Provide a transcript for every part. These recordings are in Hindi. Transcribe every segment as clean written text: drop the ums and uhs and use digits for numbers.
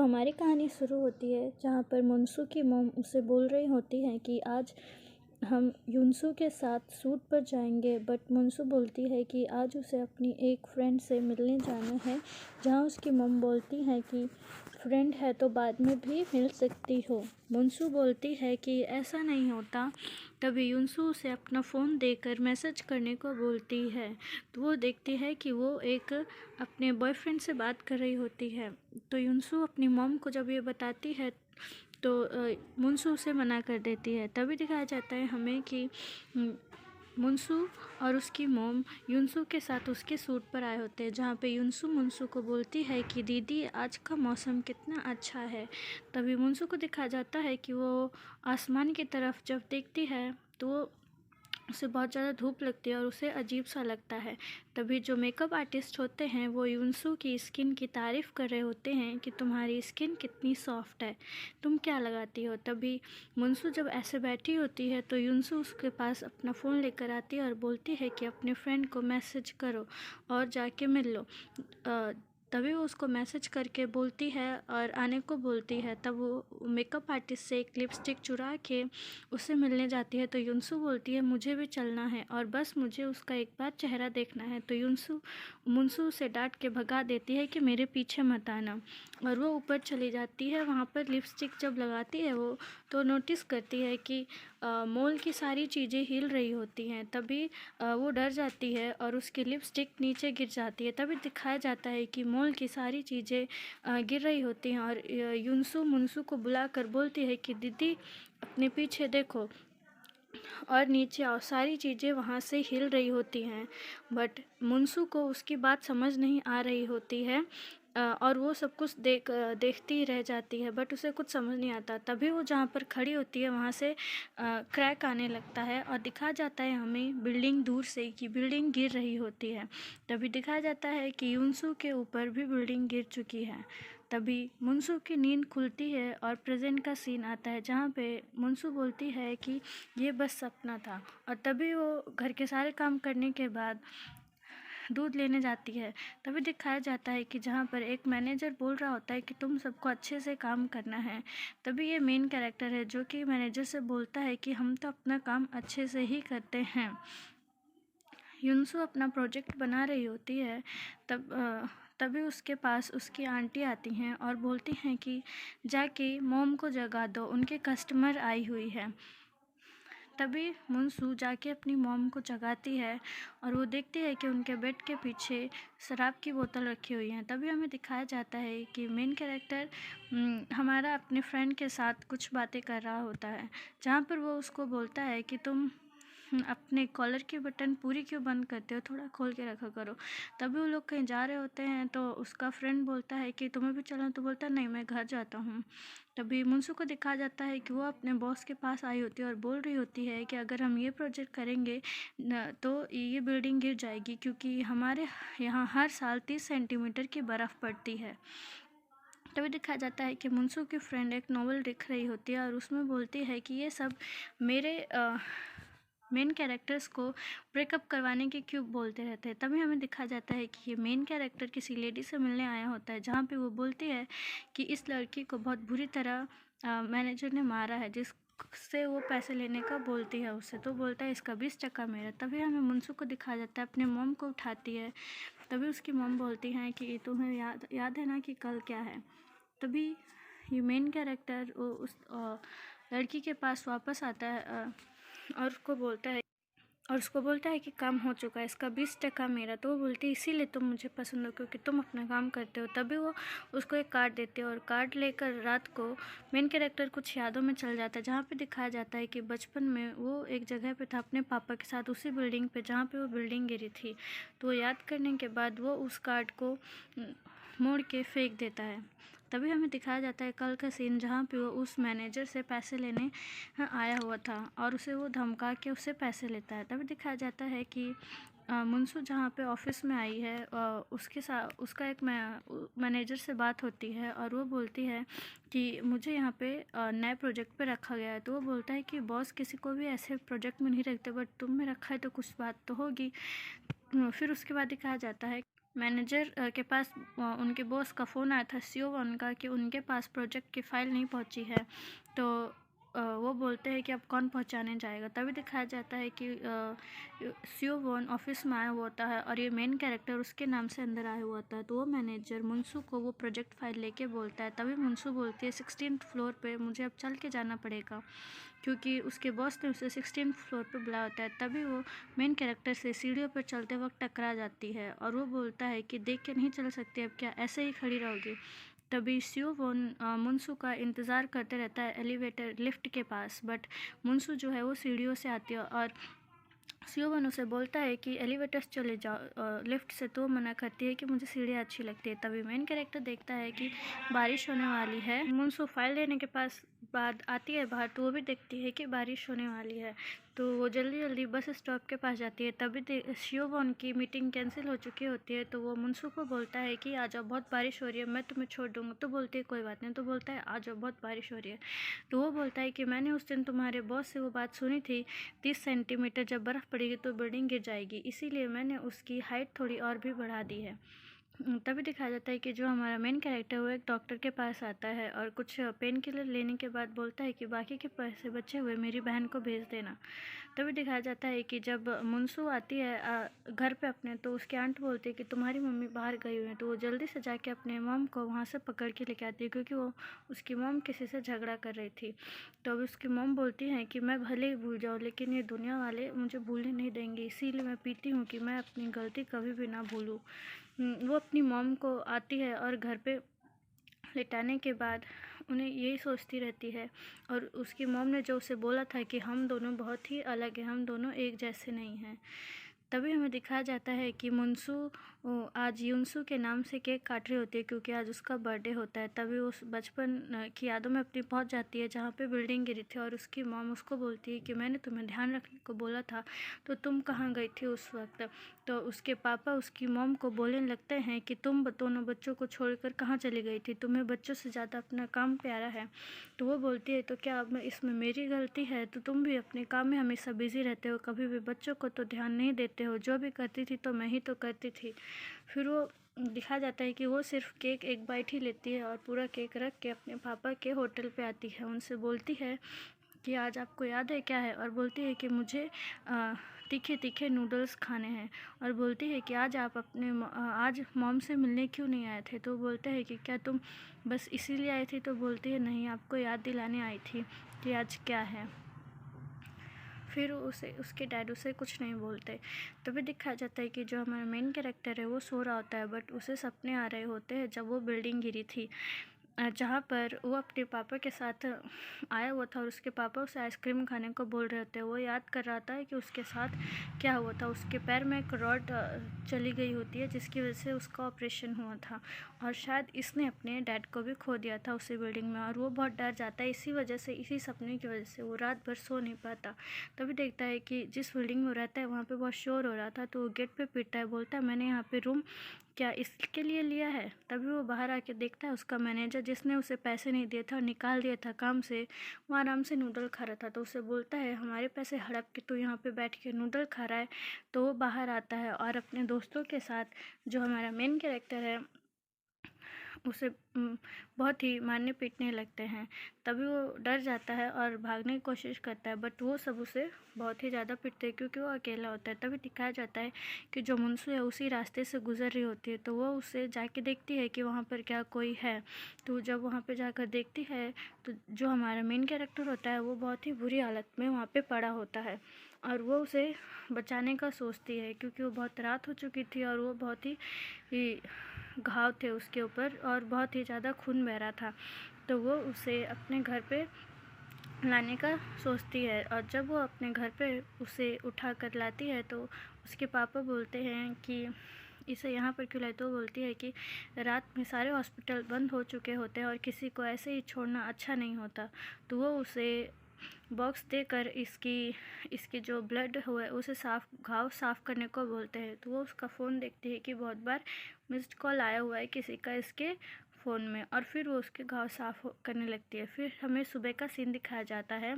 हमारी कहानी शुरू होती है जहाँ पर मुनसू की मॉम उसे बोल रही होती है कि आज हम युनसू के साथ शूट पर जाएंगे, बट मुनसू बोलती है कि आज उसे अपनी एक फ्रेंड से मिलने जाना है। जहाँ उसकी मॉम बोलती है कि फ्रेंड है तो बाद में भी मिल सकती हो। मुनसू बोलती है कि ऐसा नहीं होता। तभी युनसू उसे अपना फ़ोन देकर मैसेज करने को बोलती है, तो वो देखती है कि वो एक अपने बॉयफ्रेंड से बात कर रही होती है। तो युनसू अपनी मॉम को जब ये बताती है तो मुनसू उसे मना कर देती है। तभी दिखाया जाता है हमें कि मुनसू और उसकी मॉम युनसू के साथ उसके सूट पर आए होते हैं, जहाँ पे युनसू मुनसू को बोलती है कि दीदी आज का मौसम कितना अच्छा है। तभी मुनसू को दिखाया जाता है कि वो आसमान की तरफ जब देखती है तो उसे बहुत ज़्यादा धूप लगती है और उसे अजीब सा लगता है। तभी जो मेकअप आर्टिस्ट होते हैं वो युनसू की स्किन की तारीफ़ कर रहे होते हैं कि तुम्हारी स्किन कितनी सॉफ्ट है, तुम क्या लगाती हो। तभी मुनसू जब ऐसे बैठी होती है तो युनसू उसके पास अपना फ़ोन लेकर आती है और बोलती है कि अपने फ्रेंड को मैसेज करो और जाके मिल लो। तभी वो उसको मैसेज करके बोलती है और आने को बोलती है। तब वो मेकअप आर्टिस्ट से एक लिपस्टिक चुरा के उससे मिलने जाती है। तो युनसू बोलती है मुझे भी चलना है और बस मुझे उसका एक बार चेहरा देखना है। तो मुनसू उसे डांट के भगा देती है कि मेरे पीछे मत आना, और वो ऊपर चली जाती है। वहाँ पर लिपस्टिक जब लगाती है वो तो नोटिस करती है कि मॉल की सारी चीज़ें हिल रही होती हैं। तभी वो डर जाती है और उसकी लिपस्टिक नीचे गिर जाती है। तभी दिखाया जाता है कि मॉल की सारी चीज़ें गिर रही होती हैं और युनसू मुनसू को बुलाकर बोलती है कि दीदी अपने पीछे देखो और नीचे आओ। सारी चीज़ें वहाँ से हिल रही होती हैं, बट मुनसू को उसकी बात समझ नहीं आ रही होती है और वो सब कुछ देखती ही रह जाती है, बट उसे कुछ समझ नहीं आता। तभी वो जहाँ पर खड़ी होती है वहाँ से क्रैक आने लगता है और दिखाया जाता है हमें बिल्डिंग दूर से कि बिल्डिंग गिर रही होती है। तभी दिखाया जाता है कि युनसू के ऊपर भी बिल्डिंग गिर चुकी है। तभी मुनसू की नींद खुलती है और प्रेजेंट का सीन आता है, जहाँ पे मुनसू बोलती है कि ये बस सपना था। और तभी वो घर के सारे काम करने के बाद दूध लेने जाती है। तभी दिखाया जाता है कि जहाँ पर एक मैनेजर बोल रहा होता है कि तुम सबको अच्छे से काम करना है। तभी ये मेन कैरेक्टर है जो कि मैनेजर से बोलता है कि हम तो अपना काम अच्छे से ही करते हैं। युनसू अपना प्रोजेक्ट बना रही होती है। तभी उसके पास उसकी आंटी आती हैं और बोलती हैं कि जाके मॉम को जगा दो, उनके कस्टमर आई हुई है। तभी मुनसू जाके अपनी मॉम को जगाती है और वो देखती है कि उनके बेड के पीछे शराब की बोतल रखी हुई है। तभी हमें दिखाया जाता है कि मेन कैरेक्टर हमारा अपने फ्रेंड के साथ कुछ बातें कर रहा होता है, जहाँ पर वो उसको बोलता है कि तुम अपने कॉलर की बटन पूरी क्यों बंद करते हो, थोड़ा खोल के रखा करो। तभी वो लोग कहीं जा रहे होते हैं तो उसका फ्रेंड बोलता है कि तुम्हें भी चलना, तो बोलता है नहीं मैं घर जाता हूँ। तभी मुनसू को दिखाया जाता है कि वो अपने बॉस के पास आई होती है और बोल रही होती है कि अगर हम ये प्रोजेक्ट करेंगे तो ये बिल्डिंग गिर जाएगी, क्योंकि हमारे यहाँ हर साल 30 सेंटीमीटर की बर्फ़ पड़ती है। तभी दिखाया जाता है कि मुनसू की फ्रेंड एक नॉवल लिख रही होती है और उसमें बोलती है कि ये सब मेरे मेन कैरेक्टर्स को ब्रेकअप करवाने के क्यों बोलते रहते हैं। तभी हमें दिखाया जाता है कि ये मेन कैरेक्टर किसी लेडी से मिलने आया होता है, जहाँ पे वो बोलती है कि इस लड़की को बहुत बुरी तरह मैनेजर ने मारा है, जिससे वो पैसे लेने का बोलती है उससे। तो बोलता है इसका 20% मेरा। तभी हमें मुनसू को दिखाया जाता है अपने मॉम को उठाती है। तभी उसकी मॉम बोलती हैं कि तुम्हें याद है ना कि कल क्या है। तभी ये मेन कैरेक्टर उस लड़की के पास वापस आता है और उसको बोलता है कि काम हो चुका है, इसका 20% मेरा। तो वो बोलती है इसीलिए तुम मुझे पसंद हो, क्योंकि तुम अपना काम करते हो। तभी वो उसको एक कार्ड देते हैं और कार्ड लेकर रात को मेन कैरेक्टर कुछ यादों में चल जाता है, जहाँ पे दिखाया जाता है कि बचपन में वो एक जगह पे था अपने पापा के साथ, उसी बिल्डिंग पे जहाँ पे वो बिल्डिंग गिरी थी। तो याद करने के बाद वो उस कार्ड को मोड़ के फेंक देता है। तभी हमें दिखाया जाता है कल का सीन, जहाँ पे वो उस मैनेजर से पैसे लेने आया हुआ था और उसे वो धमका के उससे पैसे लेता है। तभी दिखाया जाता है कि मुनसू जहाँ पे ऑफिस में आई है उसके साथ उसका एक मैनेजर से बात होती है और वो बोलती है कि मुझे यहाँ पे नए प्रोजेक्ट पे रखा गया है। तो वो बोलता है कि बॉस किसी को भी ऐसे प्रोजेक्ट में नहीं रखते, बट तुम में रखा है तो कुछ बात तो होगी। फिर उसके बाद दिखाया जाता है मैनेजर के पास उनके बॉस का फ़ोन आया था सियोवॉन का कि उनके पास प्रोजेक्ट की फ़ाइल नहीं पहुंची है। तो वो बोलते हैं कि अब कौन पहुंचाने जाएगा। तभी दिखाया जाता है कि सियोवॉन ऑफिस में आया हुआ होता है और ये मेन कैरेक्टर उसके नाम से अंदर आया हुआ होता है। तो वो मैनेजर मुनसू को वो प्रोजेक्ट फ़ाइल लेके बोलता है। तभी मुनसू बोलती है 16th फ्लोर पे मुझे अब चल के जाना पड़ेगा, क्योंकि उसके बॉस ने उसे 16th फ्लोर पे बुलाया होता है। तभी वो मेन कैरेक्टर से सीढ़ियों पर चलते वक्त टकरा जाती है और वो बोलता है कि देख के नहीं चल सकती, अब क्या ऐसे ही खड़ी रहोगी। तभी सियोवॉन मुनसू का इंतज़ार करते रहता है एलिवेटर लिफ्ट के पास, बट मुनसू जो है वो सीढ़ियों से आती है और सियोवॉन उसे बोलता है कि एलिवेटर से चले जाओ लिफ्ट से, तो मना करती है कि मुझे सीढ़ियाँ अच्छी लगती है। तभी मेन कैरेक्टर देखता है कि बारिश होने वाली है। मुनसू फाइल लेने के पास बाद आती है बाहर, तो वो भी देखती है कि बारिश होने वाली है। तो वो जल्दी जल्दी बस स्टॉप के पास जाती है। तभी सियोवॉन की मीटिंग कैंसिल हो चुकी होती है। तो वो मुनसू को बोलता है कि आ जाओ, बहुत बारिश हो रही है, मैं तुम्हें छोड़ दूँगा। तो बोलती है कोई बात नहीं। तो बोलता है आ जाओ, बहुत बारिश हो रही है। तो वो बोलता है कि मैंने उस दिन तुम्हारे बॉस से वो बात सुनी थी, 30 सेंटीमीटर जब बर्फ़ पड़ेगी तो बिल्डिंग गिर जाएगी, इसीलिए मैंने उसकी हाइट थोड़ी और भी बढ़ा दी है। तभी दिखाया जाता है कि जो हमारा मेन कैरेक्टर वो एक डॉक्टर के पास आता है और कुछ पेन किलर लेने के बाद बोलता है कि बाकी के पैसे बचे हुए मेरी बहन को भेज देना। तभी दिखाया जाता है कि जब मुनसू आती है घर पे अपने, तो उसकी आंट बोलती है कि तुम्हारी मम्मी बाहर गई हुई है। तो वो जल्दी से जाके अपने मॉम को वहाँ से पकड़ के लेके आती है, क्योंकि वो उसकी मॉम किसी से झगड़ा कर रही थी। तो अभी उसकी मॉम बोलती हैं कि मैं भले ही भूल जाऊँ, लेकिन ये दुनिया वाले मुझे भूलने नहीं देंगे, इसीलिए मैं पीती हूँ कि मैं अपनी गलती कभी भी ना भूलूँ। वो अपनी मॉम को आती है और घर पे लिटाने के बाद उन्हें यही सोचती रहती है, और उसकी मॉम ने जो उसे बोला था कि हम दोनों बहुत ही अलग हैं, हम दोनों एक जैसे नहीं हैं। तभी हमें दिखाया जाता है कि मुनसू आज युनसू के नाम से केक काट रही होती है, क्योंकि आज उसका बर्थडे होता है। तभी उस बचपन की यादों में अपनी पहुंच जाती है जहाँ पे बिल्डिंग गिरी थी, और उसकी मॉम उसको बोलती है कि मैंने तुम्हें ध्यान रखने को बोला था, तो तुम कहाँ गई थी उस वक्त। तो उसके पापा उसकी मॉम को बोलने लगते हैं कि तुम दोनों बच्चों को छोड़कर कहाँ चली गई थी, तुम्हें बच्चों से ज़्यादा अपना काम प्यारा है। तो वो बोलती है तो क्या अब इसमें मेरी गलती है, तो तुम भी अपने काम में हमेशा बिजी रहते हो, कभी भी बच्चों को तो ध्यान नहीं देते हो, जो भी करती थी तो मैं ही तो करती थी। फिर वो दिखा जाता है कि वो सिर्फ केक एक बाइट ही लेती है और पूरा केक रख के अपने पापा के होटल पे आती है। उनसे बोलती है कि आज आपको याद है क्या है, और बोलती है कि मुझे तीखे तीखे नूडल्स खाने हैं, और बोलती है कि आज आप आज मॉम से मिलने क्यों नहीं आए थे। तो बोलते हैं कि क्या तुम बस इसीलिए आई थी। तो बोलती है नहीं, आपको याद दिलाने आई थी कि आज क्या है। फिर उसे उसके डैड उसे कुछ नहीं बोलते। तभी दिखाया जाता है कि जो हमारा मेन कैरेक्टर है वो सो रहा होता है, बट उसे सपने आ रहे होते हैं जब वो बिल्डिंग गिरी थी, जहाँ पर वो अपने पापा के साथ आया हुआ था और उसके पापा उसे आइसक्रीम खाने को बोल रहे होते हैं। वो याद कर रहा था कि उसके साथ क्या हुआ था। उसके पैर में एक रॉड चली गई होती है, जिसकी वजह से उसका ऑपरेशन हुआ था, और शायद इसने अपने डैड को भी खो दिया था उसी बिल्डिंग में, और वो बहुत डर जाता है। इसी वजह से, इसी सपने की वजह से वो रात भर सो नहीं पाता। तभी देखता है कि जिस बिल्डिंग में वो रहता है वहाँ पे बहुत शोर हो रहा था, तो वो गेट पे पीटता है, बोलता है मैंने यहाँ पे रूम क्या इसके लिए लिया है। तभी वो बाहर आके देखता है उसका मैनेजर, जिसने उसे पैसे नहीं दिए था और निकाल दिया था काम से, वो आराम से नूडल खा रहा था। तो उसे बोलता है हमारे पैसे हड़प के तो यहाँ पे बैठ के नूडल खा रहा है। तो वो बाहर आता है और अपने दोस्तों के साथ, जो हमारा मेन कैरेक्टर है, उसे बहुत ही मारने पीटने लगते हैं। तभी वो डर जाता है और भागने की कोशिश करता है, बट वो सब उसे बहुत ही ज़्यादा पीटते हैं, क्योंकि वो अकेला होता है। तभी दिखाया जाता है कि जो मुनसू है उसी रास्ते से गुजर रही होती है, तो वो उसे जाके देखती है कि वहाँ पर क्या कोई है। तो जब वहाँ पर जाकर देखती है, तो जो हमारा मेन कैरेक्टर होता है वो बहुत ही बुरी हालत में वहाँ पर पड़ा होता है, और वो उसे बचाने का सोचती है, क्योंकि वो बहुत रात हो चुकी थी और वो बहुत ही घाव थे उसके ऊपर और बहुत ही ज़्यादा खून बह रहा था। तो वो उसे अपने घर पे लाने का सोचती है, और जब वो अपने घर पे उसे उठा कर लाती है, तो उसके पापा बोलते हैं कि इसे यहाँ पर क्यों लाई। तो बोलती है कि रात में सारे हॉस्पिटल बंद हो चुके होते हैं और किसी को ऐसे ही छोड़ना अच्छा नहीं होता। तो वो उसे बॉक्स देकर इसकी जो ब्लड हुआ है उसे घाव साफ़ करने को बोलते हैं। तो वो उसका फ़ोन देखती है कि बहुत बार मिस्ड कॉल आया हुआ है किसी का इसके फ़ोन में, और फिर वो उसके घाव साफ़ करने लगती है। फिर हमें सुबह का सीन दिखाया जाता है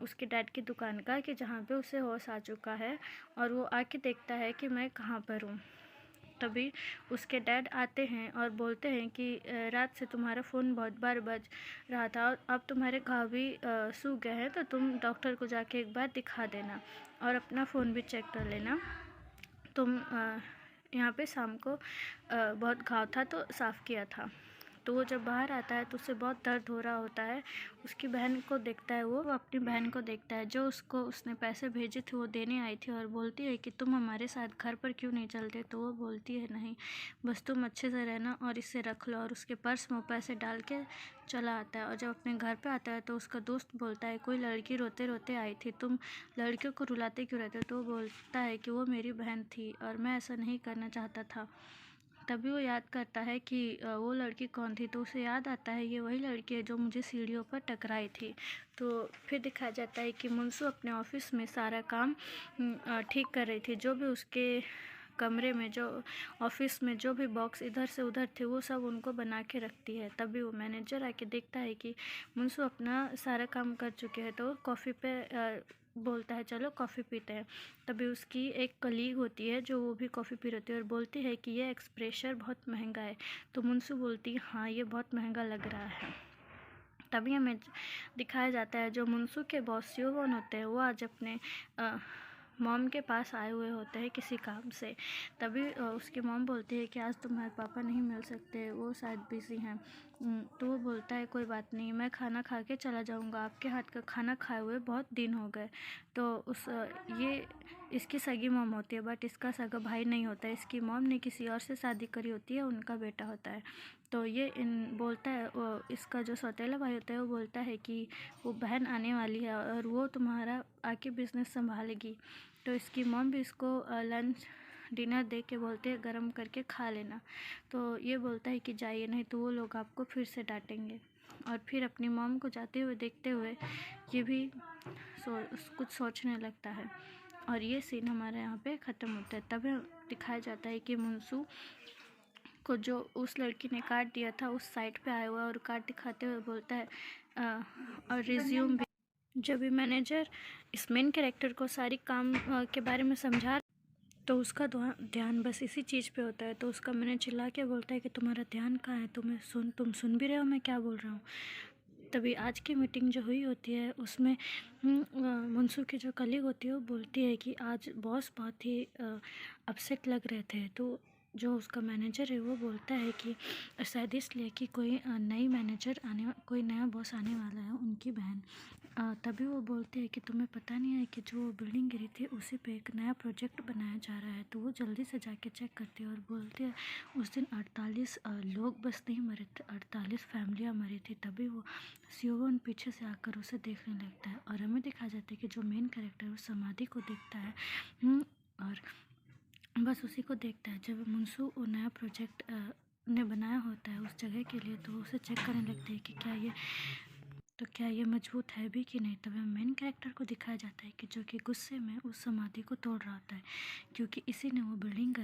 उसके डैड की दुकान का, कि जहाँ पे उसे होश आ चुका है और वो आके देखता है कि मैं कहाँ पर हूँ। तभी उसके डैड आते हैं और बोलते हैं कि रात से तुम्हारा फ़ोन बहुत बार बज रहा था और अब तुम्हारे घाव भी सूख गए हैं, तो तुम डॉक्टर को जाके एक बार दिखा देना और अपना फ़ोन भी चेक कर लेना। तुम यहाँ पे शाम को बहुत घाव था तो साफ़ किया था। तो वो जब बाहर आता है तो उसे बहुत दर्द हो रहा होता है। उसकी बहन को देखता है, वो अपनी बहन को देखता है जो उसको उसने पैसे भेजे थे वो देने आई थी, और बोलती है कि तुम हमारे साथ घर पर क्यों नहीं चलते। तो वो बोलती है नहीं, बस तुम अच्छे से रहना और इसे रख लो, और उसके पर्स में वो पैसे डाल के चला आता है। और जब अपने घर पे आता है तो उसका दोस्त बोलता है कोई लड़की रोते रोते आई थी, तुम लड़कियों को रुलाते क्यों रहते हो। तो वो बोलता है कि वो मेरी बहन थी और मैं ऐसा नहीं करना चाहता था। तभी वो याद करता है कि वो लड़की कौन थी, तो उसे याद आता है ये वही लड़की है जो मुझे सीढ़ियों पर टकराई थी। तो फिर दिखाया जाता है कि मुंसू अपने ऑफिस में सारा काम ठीक कर रही थी। जो भी उसके कमरे में, जो ऑफिस में जो भी बॉक्स इधर से उधर थे, वो सब उनको बना के रखती है। तभी वो मैनेजर आके देखता है कि मुंसू अपना सारा काम कर चुके हैं, तो कॉफ़ी पे बोलता है चलो कॉफ़ी पीते हैं। तभी उसकी एक कलीग होती है जो वो भी कॉफ़ी पी रही है और बोलती है कि ये एक्सप्रेशर बहुत महंगा है। तो मुंसू बोलती है हाँ ये बहुत महंगा लग रहा है। तभी हमें दिखाया जाता है जो मुंसू के बॉस सियोवन होते हैं वो आज अपने मॉम के पास आए हुए होते हैं किसी काम से। तभी उसकी मॉम बोलती है कि आज तुम्हारे पापा नहीं मिल सकते, वो शायद बिज़ी हैं। तो वो बोलता है कोई बात नहीं, मैं खाना खा के चला जाऊंगा, आपके हाथ का खाना खाए हुए बहुत दिन हो गए। तो ये इसकी सगी मॉम होती है, बट इसका सगा भाई नहीं होता है। इसकी मॉम ने किसी और से शादी करी होती है, उनका बेटा होता है। तो ये बोलता है, इसका जो सौतेला भाई होता है वो बोलता है कि वो बहन आने वाली है और वो तुम्हारा आके बिज़नेस संभालेगी। तो इसकी मॉम भी इसको लंच डिनर दे के बोलते हैं गरम करके खा लेना। तो ये बोलता है कि जाइए, नहीं तो वो लोग आपको फिर से डांटेंगे। और फिर अपनी मॉम को जाते हुए देखते हुए ये भी कुछ सोचने लगता है। और ये सीन हमारे यहाँ पे ख़त्म होता है। तब दिखाया जाता है कि मुंसू को जो उस लड़की ने कार्ड दिया था उस साइट पे आया हुआ है और कार्ड दिखाते हुए बोलता है और रिज्यूम भी। जब भी मैनेजर इस मेन कैरेक्टर को सारी काम के बारे में समझा तो उसका ध्यान बस इसी चीज़ पे होता है। तो उसका मैनेजर चिल्ला के बोलता है कि तुम्हारा ध्यान कहाँ है, तुम सुन भी रहे हो मैं क्या बोल रहा हूँ। तभी आज की मीटिंग जो हुई होती है उसमें मुंसू की जो कलीग होती है वो बोलती है कि आज बॉस बहुत ही अपसेट लग रहे थे। तो जो उसका मैनेजर है वो बोलता है कि शायद इसलिए कि कोई कोई नया बॉस आने वाला है, उनकी बहन। तभी वो बोलते हैं कि तुम्हें पता नहीं है कि जो बिल्डिंग गिरी थी उसी पे एक नया प्रोजेक्ट बनाया जा रहा है। तो वो जल्दी से जाके चेक करते हैं और बोलते हैं उस दिन 48 लोग बस नहीं मरे थे, 48 फैमिलियाँ मरी थी। तभी वो सियोवन पीछे से आकर उसे देखने लगता है और हमें दिखाया जाता है कि जो मेन कैरेक्टर उस समाधि को देखता है और बस उसी को देखता है। जब मुंसू वो नया प्रोजेक्ट ने बनाया होता है उस जगह के लिए, तो वो उसे चेक करने लगते हैं कि क्या ये मजबूत है भी कि नहीं। तब मेन कैरेक्टर को दिखाया जाता है कि जो कि गुस्से में उस समाधि को तोड़ रहा होता है, क्योंकि इसी ने वो बिल्डिंग